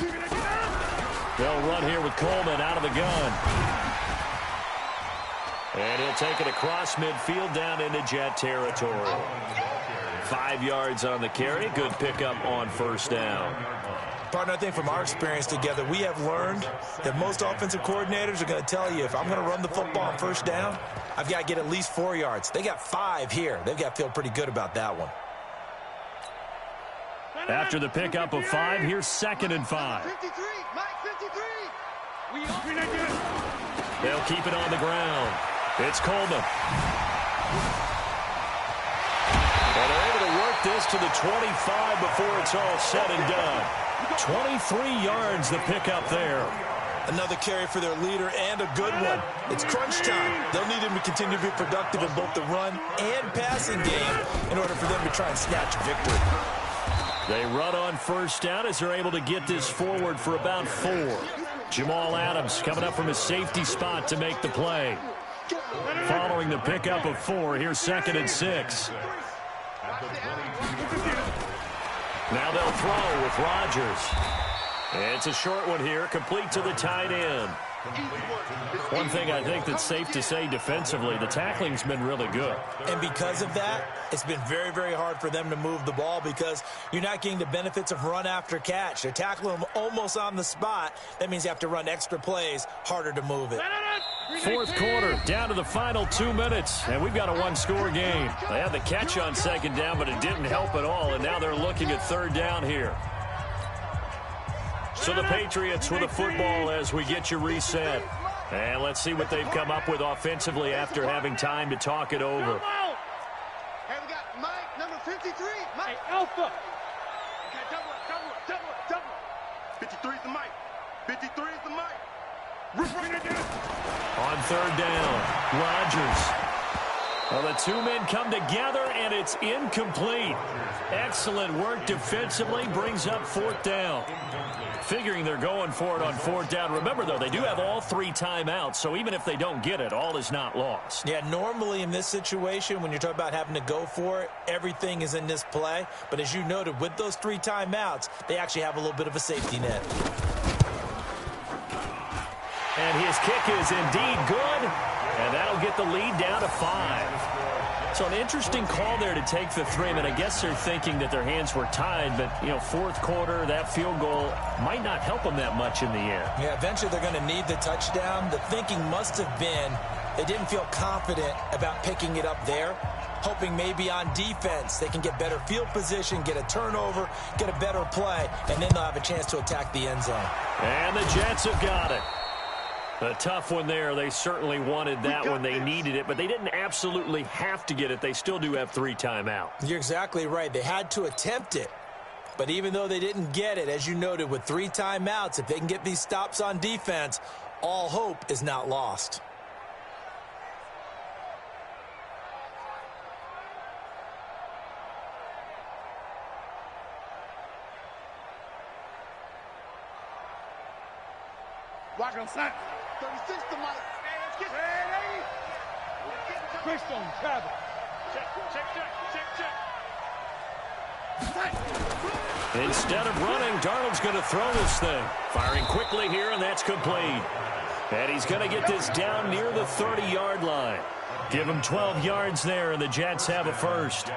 They'll run here with Coleman out of the gun. And he'll take it across midfield down into Jet territory. 5 yards on the carry. Good pickup on 1st down. Partner, I think from our experience together, we have learned that most offensive coordinators are going to tell you, if I'm going to run the football on 1st down, I've got to get at least 4 yards. They got 5 here. They've got to feel pretty good about that one. After the pickup of 5, here's 2nd and 5. 53, Mike, 53. They'll keep it on the ground. It's Coleman. And they're able to work this to the 25 before it's all said and done. 23 yards the pickup there. Another carry for their leader and a good one. It's crunch time. They'll need him to continue to be productive in both the run and passing game in order for them to try and snatch a victory. They run on 1st down as they're able to get this forward for about 4. Jamal Adams coming up from his safety spot to make the play. Following the pickup of 4, here's 2nd and 6. Now they'll throw with Rodgers. It's a short one here, complete to the tight end. One thing I think that's safe to say defensively, the tackling's been really good. And because of that, it's been very, very hard for them to move the ball because you're not getting the benefits of run after catch. They're tackling them almost on the spot. That means you have to run extra plays, harder to move it. 4th quarter, down to the final 2 minutes, and we've got a 1-score game. They had the catch on 2nd down, but it didn't help at all, and now they're looking at 3rd down here. So the Patriots with a football as we get you reset. And let's see what they've come up with offensively after having time to talk it over. Hey, we got Mike, number 53. Mike. Hey, Alpha. Okay, double up. 53 is the Mike. 53 is the Mike. On 3rd down, Rodgers. Well, the 2 men come together, and it's incomplete. Excellent work defensively, brings up 4th down. Figuring they're going for it on 4th down. Remember, though, they do have all 3 timeouts, so even if they don't get it, all is not lost. Yeah, normally in this situation, when you're talking about having to go for it, everything is in this play. But as you noted, with those 3 timeouts, they actually have a little bit of a safety net. And his kick is indeed good, and that'll get the lead down to 5. So an interesting call there to take the 3. I mean, I guess they're thinking that their hands were tied, but, 4th quarter, that field goal might not help them that much in the end. Yeah, eventually they're going to need the touchdown. The thinking must have been they didn't feel confident about picking it up there, hoping maybe on defense they can get better field position, get a turnover, get a better play, and then they'll have a chance to attack the end zone. And the Jets have got it. A tough one there. They certainly wanted that one. They needed it, but they didn't absolutely have to get it. They still do have 3 timeouts. You're exactly right. They had to attempt it. But even though they didn't get it, as you noted, with 3 timeouts, if they can get these stops on defense, all hope is not lost. Walk on sack. 36 to Mike. Hey, let's get it. Crystal, travel. Check, check, check, check, check. Instead of running, Darnold's going to throw this thing. Firing quickly here, and that's complete. And he's going to get this down near the 30-yard line. Give him 12 yards there, and the Jets have a first.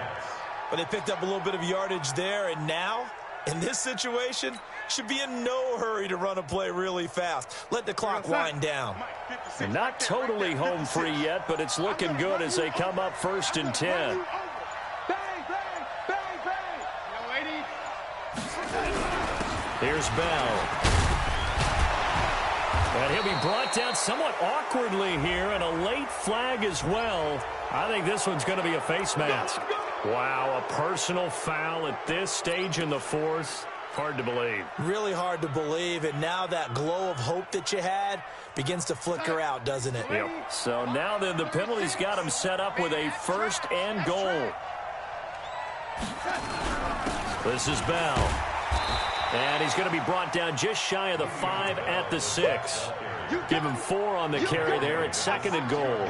But they picked up a little bit of yardage there, and now, in this situation, should be in no hurry to run a play really fast. Let the clock wind down. And not totally home free yet, but it's looking good as they come up 1st and 10. Bang, bang, bang, bang. Yo, lady. Here's Bell. And he'll be brought down somewhat awkwardly here, and a late flag as well. I think this one's going to be a face mask. Wow, a personal foul at this stage in the 4th. Hard to believe. Really hard to believe, and now that glow of hope that you had begins to flicker out, doesn't it? Yep. So now then the penalty's got him set up with a 1st and goal. This is Bell. And he's going to be brought down just shy of the 5 at the 6. Give him 4 on the carry there at 2nd and goal.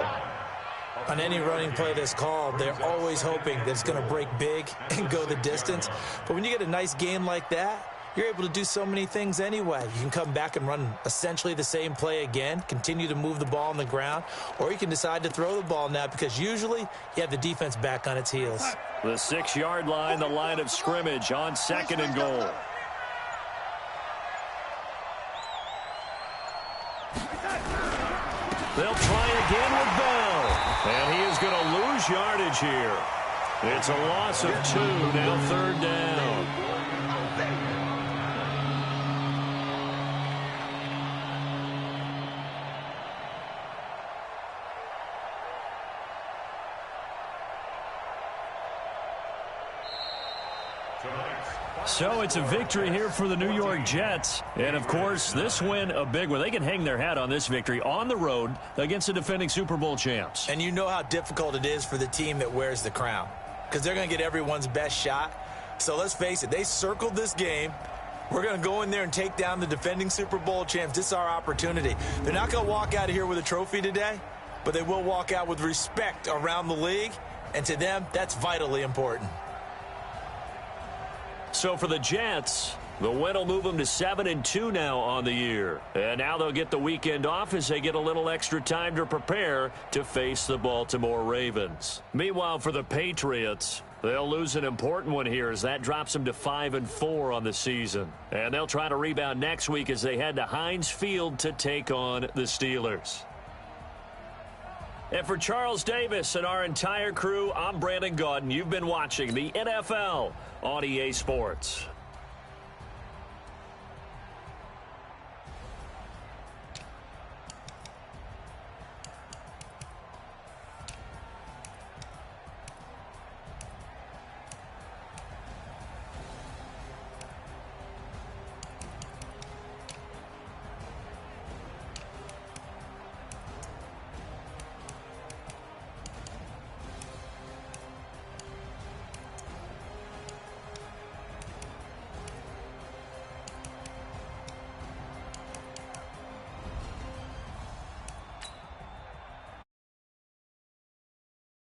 On any running play that's called, they're always hoping that it's going to break big and go the distance. But when you get a nice game like that, you're able to do so many things anyway. You can come back and run essentially the same play again, continue to move the ball on the ground, or you can decide to throw the ball now because usually you have the defense back on its heels. The 6-yard line, the line of scrimmage on 2nd and goal. They'll try again with Bell. And he is going to lose yardage here. It's a loss of 2, now 3rd down. So it's a victory here for the New York Jets. And, of course, this win a big one. They can hang their hat on this victory on the road against the defending Super Bowl champs. And you know how difficult it is for the team that wears the crown because they're going to get everyone's best shot. So let's face it, they circled this game. We're going to go in there and take down the defending Super Bowl champs. This is our opportunity. They're not going to walk out of here with a trophy today, but they will walk out with respect around the league. And to them, that's vitally important. So for the Jets, the win will move them to 7-2 now on the year. And now they'll get the weekend off as they get a little extra time to prepare to face the Baltimore Ravens. Meanwhile, for the Patriots, they'll lose an important one here as that drops them to 5-4 on the season. And they'll try to rebound next week as they head to Heinz Field to take on the Steelers. And for Charles Davis and our entire crew, I'm Brandon Gaudin. You've been watching the NFL on EA Sports.